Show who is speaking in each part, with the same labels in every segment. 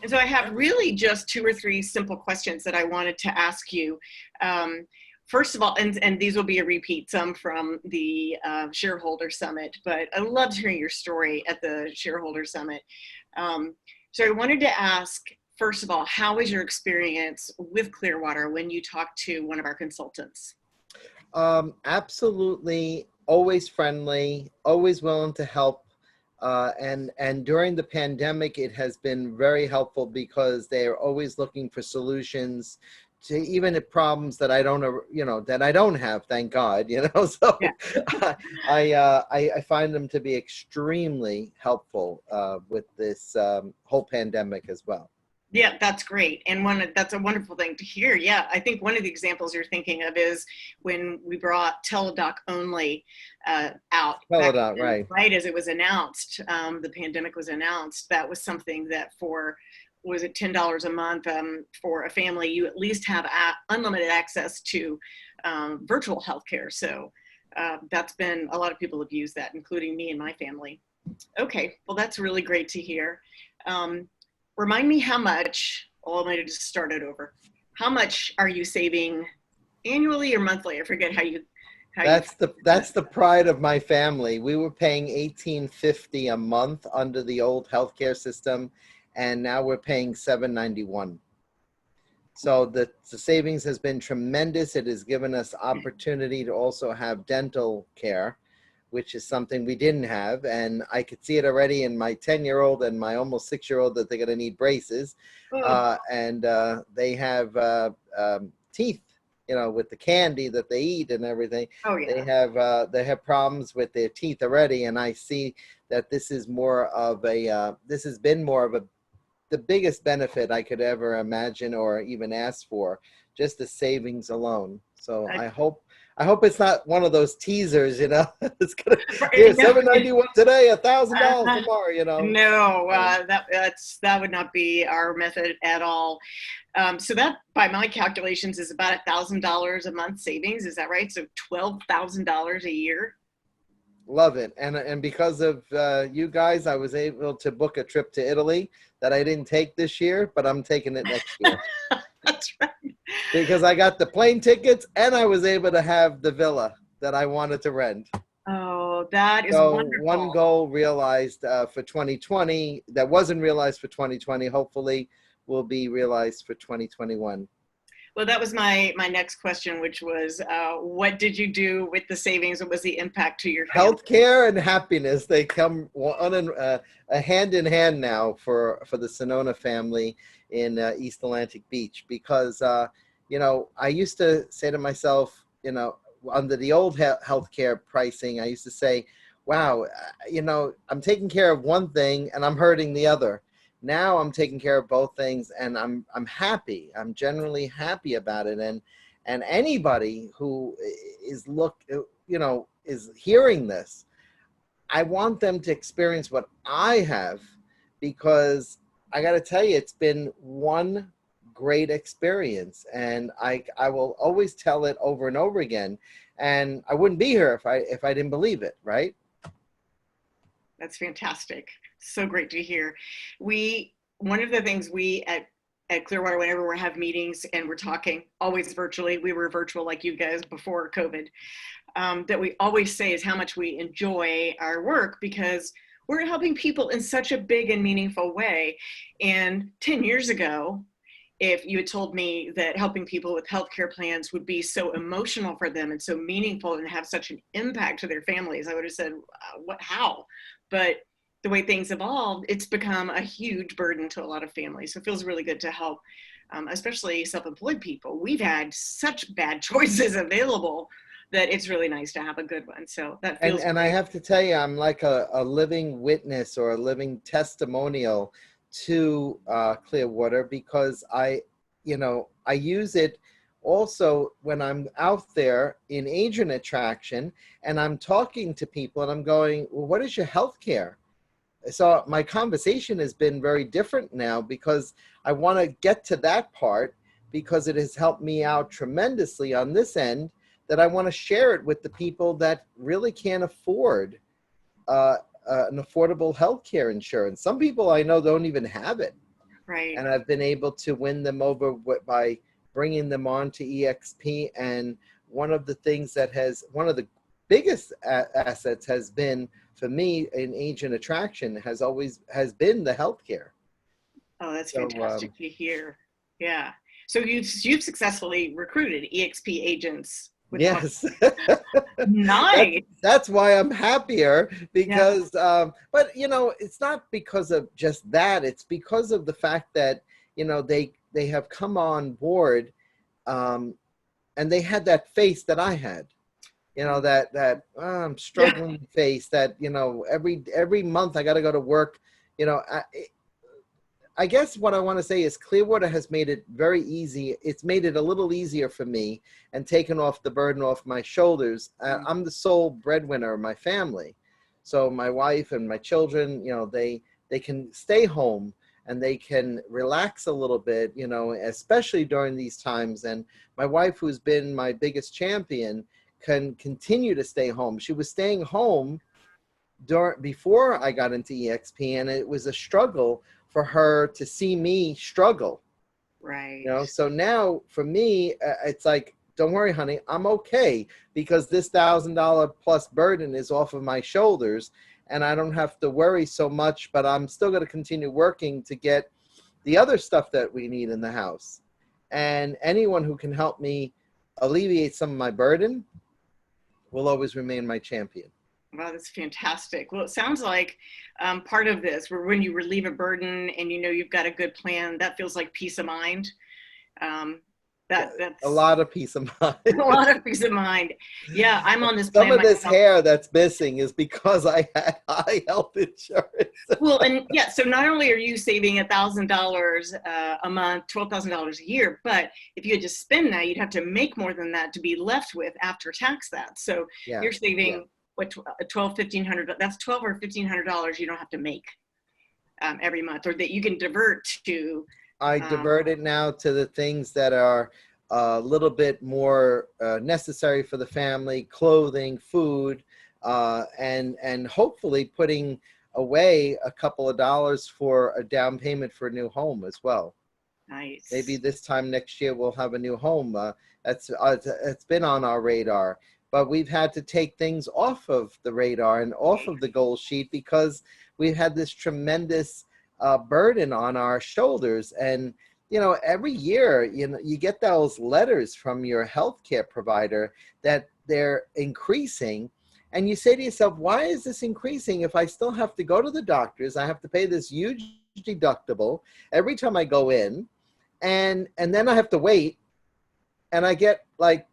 Speaker 1: And so I have really just 2 or 3 simple questions that I wanted to ask you. First of all, and these will be a repeat, some from the shareholder summit, but I loved hearing your story at the shareholder summit. So I wanted to ask, first of all, how was your experience with Clearwater when you talked to one of our consultants?
Speaker 2: Absolutely, always friendly, always willing to help. And during the pandemic, it has been very helpful because they are always looking for solutions to even the problems that I don't, that I don't have, thank God, So
Speaker 1: Yeah.
Speaker 2: I find them to be extremely helpful with this whole pandemic as well.
Speaker 1: Yeah, that's great. And that's a wonderful thing to hear. Yeah, I think one of the examples you're thinking of is when we brought Teledoc only out.
Speaker 2: Teledoc,
Speaker 1: Then,
Speaker 2: right.
Speaker 1: right as it was announced, the pandemic was announced, that was something that was it $10 a month for a family, you at least have unlimited access to virtual healthcare. So that's been, a lot of people have used that, including me and my family. Okay, well, that's really great to hear. Remind me how much, well, I might have just started over. How much are you saving annually or monthly? I forget
Speaker 2: That's the pride of my family. We were paying $18.50 a month under the old healthcare system, and now we're paying $7.91. So the savings has been tremendous. It has given us opportunity to also have dental care, which is something we didn't have. And I could see it already in my 10-year-old and my almost 6-year-old that they're going to need braces. And they have teeth, with the candy that they eat and everything.
Speaker 1: Oh,
Speaker 2: yeah. They have problems with their teeth already. And I see that this is more of this has been more of the biggest benefit I could ever imagine or even ask for, just the savings alone. So I hope it's not one of those teasers, it's gonna here's $7.91 today, $1,000 tomorrow,
Speaker 1: No, that would not be our method at all. So that, by my calculations, is about $1,000 a month savings. Is that right? So $12,000 a year.
Speaker 2: Love it. And because of you guys, I was able to book a trip to Italy that I didn't take this year, but I'm taking it next year.
Speaker 1: That's right.
Speaker 2: Because I got the plane tickets and I was able to have the villa that I wanted to rent.
Speaker 1: Oh, that is
Speaker 2: so
Speaker 1: wonderful.
Speaker 2: One goal realized for 2020 that wasn't realized for 2020, hopefully will be realized for 2021.
Speaker 1: Well, that was my next question, which was, what did you do with the savings? What was the impact to your family?
Speaker 2: Healthcare and happiness, they come hand in hand now for the Sinnona family in East Atlantic Beach, because I used to say to myself, under the old healthcare pricing, I used to say, wow, I'm taking care of one thing and I'm hurting the other. Now I'm taking care of both things, and I'm happy. I'm generally happy about it. And anybody who is is hearing this, I want them to experience what I have, because I got to tell you, it's been one great experience, and I will always tell it over and over again. And I wouldn't be here if I didn't believe it, right?
Speaker 1: That's fantastic. So great to hear. One of the things we at Clearwater, whenever we have meetings and we're talking, always virtually, we were virtual like you guys before COVID, that we always say is how much we enjoy our work, because we're helping people in such a big and meaningful way. And 10 years ago, if you had told me that helping people with healthcare plans would be so emotional for them and so meaningful and have such an impact to their families, I would have said, how? But the way things evolved, it's become a huge burden to a lot of families. So it feels really good to help, especially self-employed people. We've had such bad choices available that it's really nice to have a good one. So that feels
Speaker 2: and I have to tell you, I'm like a living witness or a living testimonial to Clearwater, because I use it also when I'm out there in agent attraction and I'm talking to people and I'm going, well, what is your health care? So my conversation has been very different now, because I want to get to that part, because it has helped me out tremendously on this end, that I want to share it with the people that really can't afford an affordable healthcare insurance. Some people I know don't even have it.
Speaker 1: Right.
Speaker 2: and I've been able to win them over by bringing them on to EXP. And one of the things that one of the biggest assets has been for me in agent attraction has been the healthcare.
Speaker 1: Oh, that's
Speaker 2: So
Speaker 1: fantastic to hear. Yeah. So you've successfully recruited EXP agents with the
Speaker 2: yes,
Speaker 1: nice.
Speaker 2: that's why I'm happier
Speaker 1: Yeah.
Speaker 2: because, but it's not because of just that. It's because of the fact that they have come on board, um, and they had that face that I had. I'm
Speaker 1: Yeah.
Speaker 2: struggling face that every month I got to go to work. I guess what I want to say is Clearwater has made it very easy. It's made it a little easier for me and taken off the burden off my shoulders. I'm the sole breadwinner of my family. So my wife and my children, they can stay home and they can relax a little bit, especially during these times. And my wife, who's been my biggest champion, can continue to stay home. She was staying home before I got into EXP, and it was a struggle for her to see me struggle.
Speaker 1: Right.
Speaker 2: So now for me, it's like, don't worry, honey, I'm okay, because this $1,000 plus burden is off of my shoulders, and I don't have to worry so much. But I'm still going to continue working to get the other stuff that we need in the house. And anyone who can help me alleviate some of my burden will always remain my champion.
Speaker 1: Wow, that's fantastic. Well, it sounds like part of this, where when you relieve a burden and you've got a good plan, that feels like peace of mind. Um,
Speaker 2: A
Speaker 1: that's
Speaker 2: lot of peace of mind.
Speaker 1: a lot of peace of mind. Yeah, I'm on this
Speaker 2: Some
Speaker 1: plan
Speaker 2: of this
Speaker 1: myself.
Speaker 2: hair that's missing is because I had high health insurance.
Speaker 1: Well, and yeah, so not only are you saving $1,000 a month, $12,000 a year, but if you had to spend that, you'd have to make more than that to be left with after tax that. So
Speaker 2: Yeah,
Speaker 1: you're
Speaker 2: yeah.
Speaker 1: saving what, 12, 1,500, that's 12 or $1,500 you don't have to make every month, or that you can divert to.
Speaker 2: I
Speaker 1: Um,
Speaker 2: divert it now to the things that are a little bit more necessary for the family: clothing, food, and hopefully putting away a couple of dollars for a down payment for a new home as well. Maybe
Speaker 1: nice.
Speaker 2: this time next year we'll have a new home. It's been on our radar, but we've had to take things off of the radar and off of the goal sheet because we've had this tremendous burden on our shoulders. And every year, you get those letters from your healthcare provider that they're increasing, and you say to yourself, why is this increasing if I still have to go to the doctors? I have to pay this huge deductible every time I go in, and then I have to wait, and I get, like,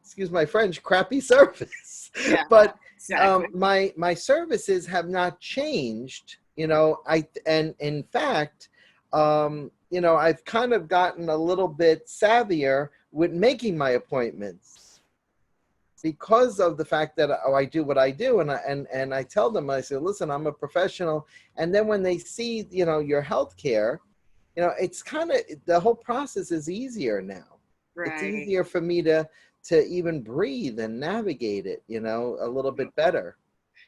Speaker 2: excuse my French, crappy service.
Speaker 1: Yeah,
Speaker 2: But
Speaker 1: exactly.
Speaker 2: my services have not changed. And in fact, I've kind of gotten a little bit savvier with making my appointments because of the fact that I do what I do, and I tell them, I say, listen, I'm a professional. And then when they see your health care, it's kind of, the whole process is easier now. It's
Speaker 1: Right.
Speaker 2: easier for me to even breathe and navigate it, a little bit better.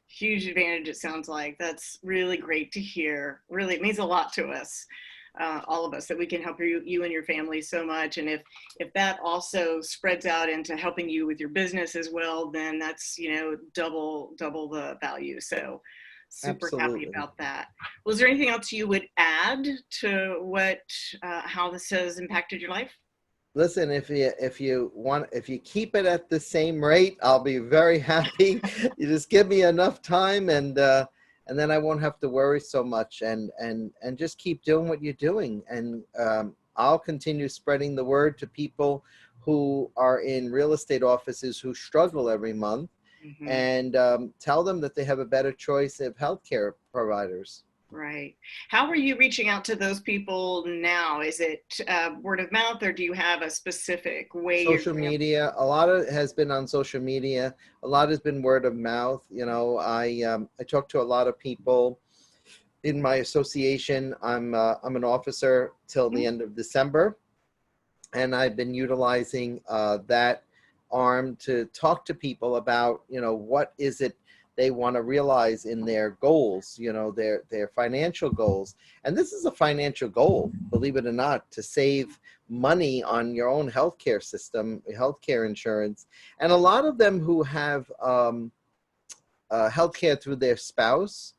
Speaker 1: Huge advantage, it sounds like. That's really great to hear. Really, it means a lot to us, all of us, that we can help you and your family so much. And if that also spreads out into helping you with your business as well, then that's double the value. So super happy
Speaker 2: Absolutely.
Speaker 1: about that. Was there anything else you would add to what how this has impacted your life?
Speaker 2: Listen, if you keep it at the same rate, I'll be very happy. You just give me enough time, and then I won't have to worry so much, and just keep doing what you're doing. And I'll continue spreading the word to people who are in real estate offices who struggle every month,
Speaker 1: Mm-hmm.
Speaker 2: and tell them that they have a better choice of healthcare providers.
Speaker 1: Right. How are you reaching out to those people now? Is it word of mouth, or do you have a specific way you're
Speaker 2: Social
Speaker 1: going?
Speaker 2: media, a lot of it has been on social media. A lot has been word of mouth. I talk to a lot of people in my association. I'm an officer till the end of December, and I've been utilizing that arm to talk to people about what is it they want to realize in their goals, their financial goals. And this is a financial goal, believe it or not, to save money on your own healthcare system, healthcare insurance. And a lot of them who have healthcare through their spouse,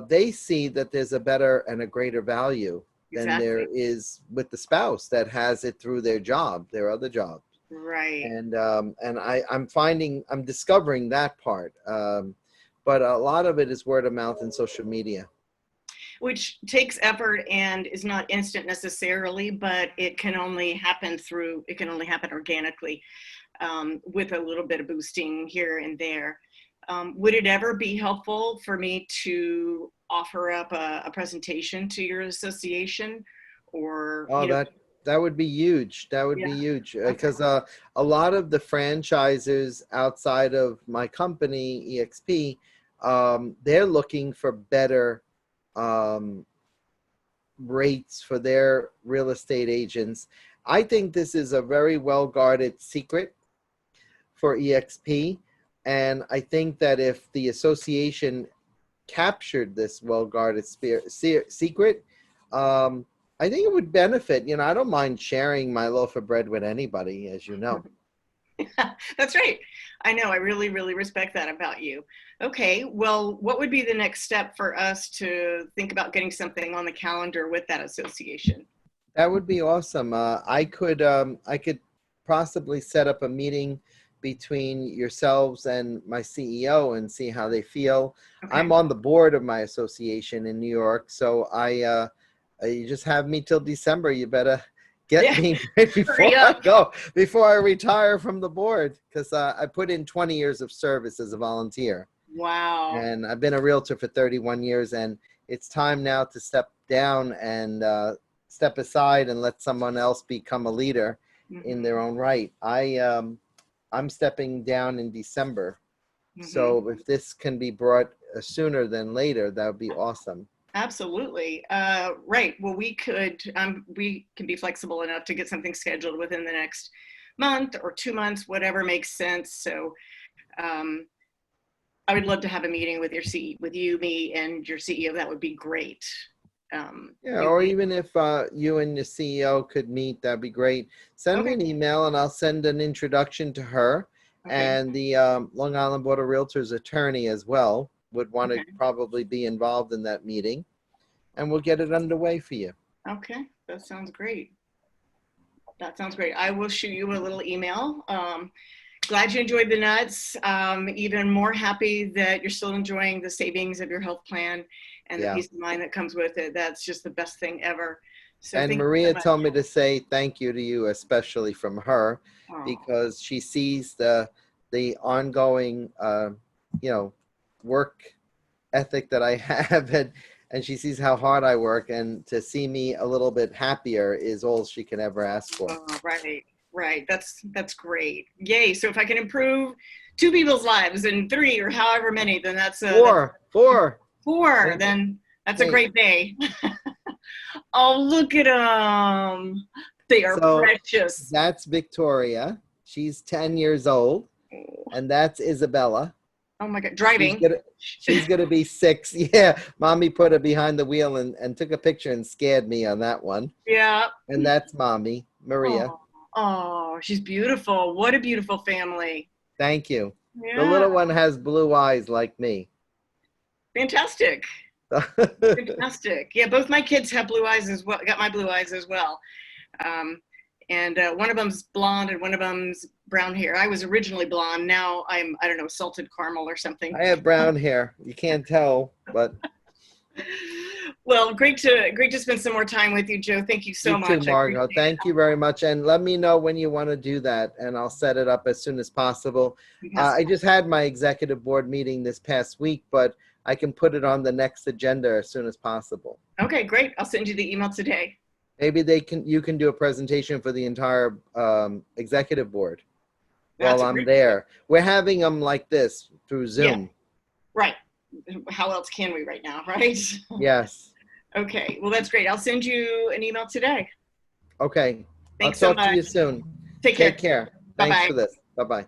Speaker 2: they see that there's a better and a greater value than there is with the spouse that has it through their job, their other job.
Speaker 1: Right.
Speaker 2: And I'm discovering that part. But a lot of it is word of mouth and social media.
Speaker 1: Which takes effort and is not instant necessarily, but it can only happen organically, with a little bit of boosting here and there. Would it ever be helpful for me to offer up a presentation to your association, or?
Speaker 2: That would be huge. That would be huge, because a lot of the franchisers outside of my company, EXP, they're looking for better rates for their real estate agents. I think this is a very well-guarded secret for EXP. And I think that if the association captured this well-guarded secret, I think it would benefit. I don't mind sharing my loaf of bread with anybody, as you know.
Speaker 1: That's right. I know. I really, really respect that about you. Okay. Well, what would be the next step for us to think about getting something on the calendar with that association?
Speaker 2: That would be awesome. I could possibly set up a meeting between yourselves and my CEO and see how they feel. Okay. I'm on the board of my association in New York, so you just have me till December. You better get me before I retire from the board, because I put in 20 years of service as a volunteer.
Speaker 1: Wow.
Speaker 2: And I've been a realtor for 31 years, and it's time now to step down and step aside and let someone else become a leader in their own right. I'm stepping down in December. So if this can be brought sooner than later, that would be awesome.
Speaker 1: Absolutely. Right. Well, we can be flexible enough to get something scheduled within the next month or 2 months, whatever makes sense. So I would love to have a meeting with with you, me, and your CEO. That would be great.
Speaker 2: Or even if you and the CEO could meet, that'd be great. Send me an email and I'll send an introduction to her. Okay. And the Long Island Board of Realtors attorney as well would want to probably be involved in that meeting, and we'll get it underway for you.
Speaker 1: Okay, that sounds great. That sounds great. I will shoot you a little email. Glad you enjoyed the nuts. Even more happy that you're still enjoying the savings of your health plan and the peace of mind that comes with it. That's just the best thing ever. So
Speaker 2: and Maria told me to say thank you to you, especially from her, because she sees the ongoing, work ethic that I have, and she sees how hard I work, and to see me a little bit happier is all she can ever ask for.
Speaker 1: Oh, right. That's great. Yay. So if I can improve 2 people's lives in 3 or however many, then that's
Speaker 2: four.
Speaker 1: Then that's a great day. Oh, look at them. They are precious.
Speaker 2: That's Victoria. She's 10 years old. And that's Isabella.
Speaker 1: Oh my God, driving.
Speaker 2: She's gonna be 6. Yeah, Mommy put her behind the wheel and took a picture and scared me on that one.
Speaker 1: Yeah.
Speaker 2: And that's Mommy, Maria.
Speaker 1: Oh, she's beautiful. What a beautiful family.
Speaker 2: Thank you.
Speaker 1: Yeah.
Speaker 2: The little one has blue eyes like me.
Speaker 1: Fantastic. Fantastic. Yeah, both my kids have blue eyes as well. Got my blue eyes as well. And one of them's blonde and one of them's brown hair. I was originally blonde. Now I don't know, salted caramel or something.
Speaker 2: I have brown hair. You can't tell, but.
Speaker 1: Well, great to spend some more time with you, Joe. Thank you so much.
Speaker 2: You too, Margot. Thank you very much. And let me know when you want to do that, and I'll set it up as soon as possible. I just had my executive board meeting this past week, but I can put it on the next agenda as soon as possible.
Speaker 1: Okay, great. I'll send you the email today.
Speaker 2: Maybe you can do a presentation for the entire executive board while I'm there. We're having them like this through Zoom.
Speaker 1: Yeah. Right. How else can we right now, right?
Speaker 2: Yes.
Speaker 1: Okay. Well, that's great. I'll send you an email today.
Speaker 2: Okay.
Speaker 1: Thanks so much.
Speaker 2: I'll talk to you soon.
Speaker 1: Take care.
Speaker 2: Take care. Thanks for this. Bye-bye.